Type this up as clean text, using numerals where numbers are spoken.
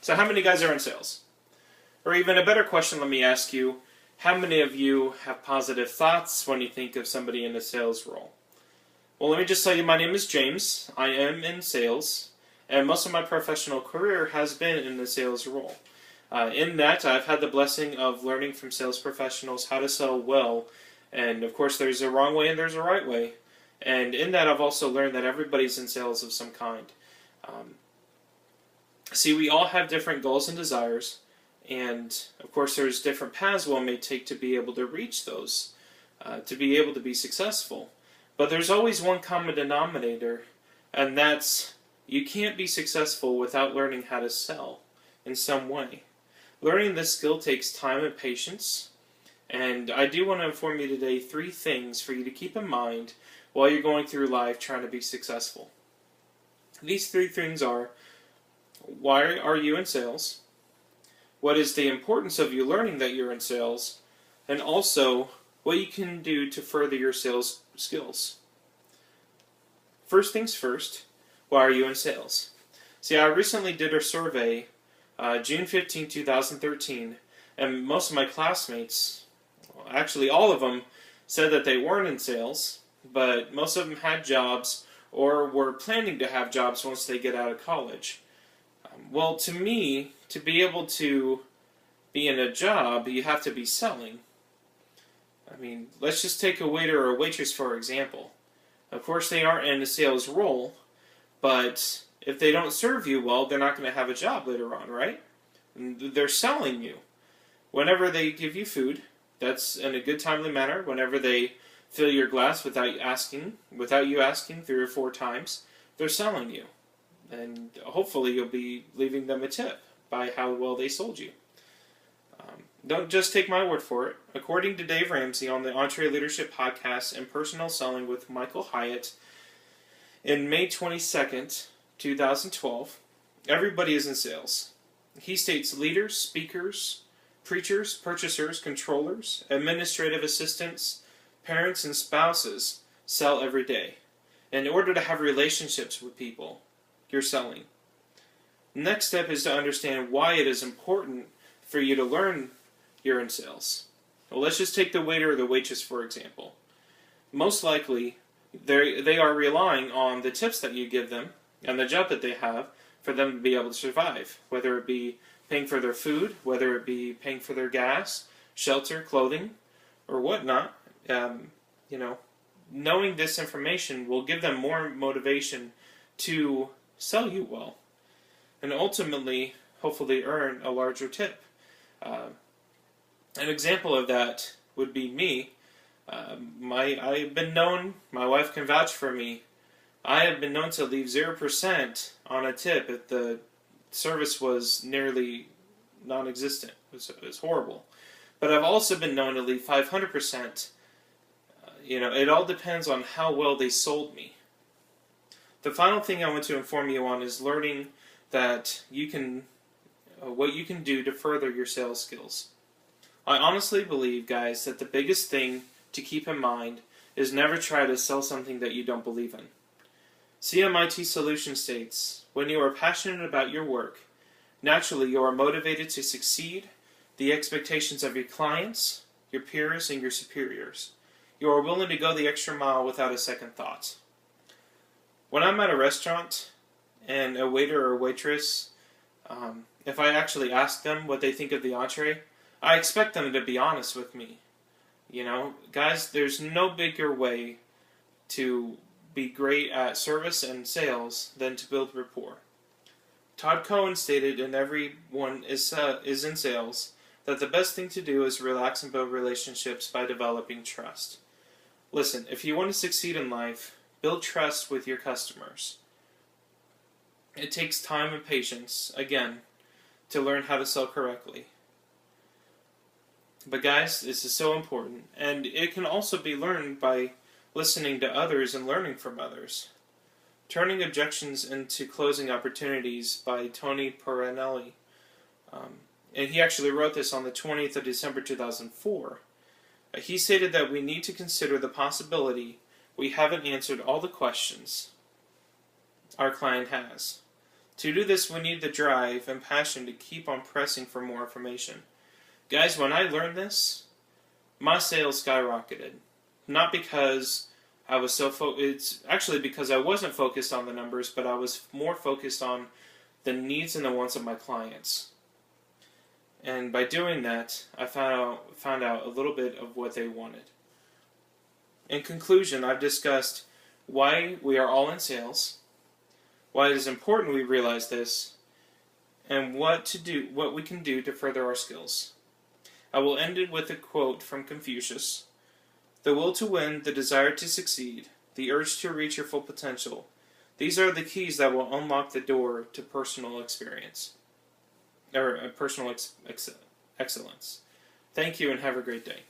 So how many guys are in sales? Or even a better question, let me ask you, how many of you have positive thoughts when you think of somebody in a sales role? Well, let me just tell you, my name is James. I am in sales, and most of my professional career has been in the sales role. In that, I've had the blessing of learning from sales professionals how to sell well, and of course there's a wrong way and there's a right way. And in that, I've also learned that everybody's in sales of some kind. See, we all have different goals and desires, and of course there's different paths one may take to be able to reach those, to be able to be successful. But there's always one common denominator, and that's you can't be successful without learning how to sell in some way. Learning this skill takes time and patience, and I do want to inform you today 3 things for you to keep in mind while you're going through life trying to be successful. These 3 things are, why are you in sales? What is the importance of you learning that you're in sales? And also, what you can do to further your sales skills. First things first, why are you in sales? See, I recently did a survey, June 15, 2013, and most of my classmates, actually all of them, said that they weren't in sales, but most of them had jobs or were planning to have jobs once they get out of college. Well, to me, to be able to be in a job, you have to be selling. I mean, let's just take a waiter or a waitress for example. Of course, they aren't in a sales role, but if they don't serve you well, they're not going to have a job later on, right? And they're selling you. Whenever they give you food, that's in a good timely manner. Whenever they fill your glass without you asking 3 or 4 times, they're selling you. And hopefully you'll be leaving them a tip by how well they sold you. Don't just take my word for it. According to Dave Ramsey on the EntreLeadership Podcast and Personal Selling with Michael Hyatt, in May 22nd, 2012, everybody is in sales. He states leaders, speakers, preachers, purchasers, controllers, administrative assistants, parents, and spouses sell every day. In order to have relationships with people, you're selling. Next step is to understand why it is important for you to learn you're in sales. Well, let's just take the waiter or the waitress for example. Most likely, they are relying on the tips that you give them and the job that they have for them to be able to survive, whether it be paying for their food, whether it be paying for their gas, shelter, clothing, or whatnot. Knowing this information will give them more motivation to sell you well, and ultimately, hopefully, earn a larger tip. An example of that would be me. I've been known, my wife can vouch for me, I have been known to leave 0% on a tip if the service was nearly non-existent. It was horrible. But I've also been known to leave 500%. It all depends on how well they sold me. The final thing I want to inform you on is learning that what you can do to further your sales skills. I honestly believe, guys, that the biggest thing to keep in mind is never try to sell something that you don't believe in. CMIT Solutions states, when you are passionate about your work, naturally you are motivated to succeed the expectations of your clients, your peers, and your superiors. You are willing to go the extra mile without a second thought. When I'm at a restaurant and a waiter or waitress, if I actually ask them what they think of the entree, I expect them to be honest with me. Guys, there's no bigger way to be great at service and sales than to build rapport. Todd Cohen stated in Everyone is in Sales that the best thing to do is relax and build relationships by developing trust. Listen, if you want to succeed in life, build trust with your customers. It takes time and patience, again, to learn how to sell correctly. But guys, this is so important, and it can also be learned by listening to others and learning from others. Turning Objections into Closing Opportunities by Tony Perenelli. And he actually wrote this on the 20th of December 2004. He stated that we need to consider the possibility we haven't answered all the questions our client has. To do this, we need the drive and passion to keep on pressing for more information. Guys, when I learned this, my sales skyrocketed. Not because I was it's actually because I wasn't focused on the numbers, but I was more focused on the needs and the wants of my clients. And by doing that, I found out a little bit of what they wanted. In conclusion, I've discussed why we are all in sales, why it is important we realize this, and what we can do to further our skills. I will end it with a quote from Confucius: "The will to win, the desire to succeed, the urge to reach your full potential. These are the keys that will unlock the door to personal experience, or personal excellence." Thank you and have a great day.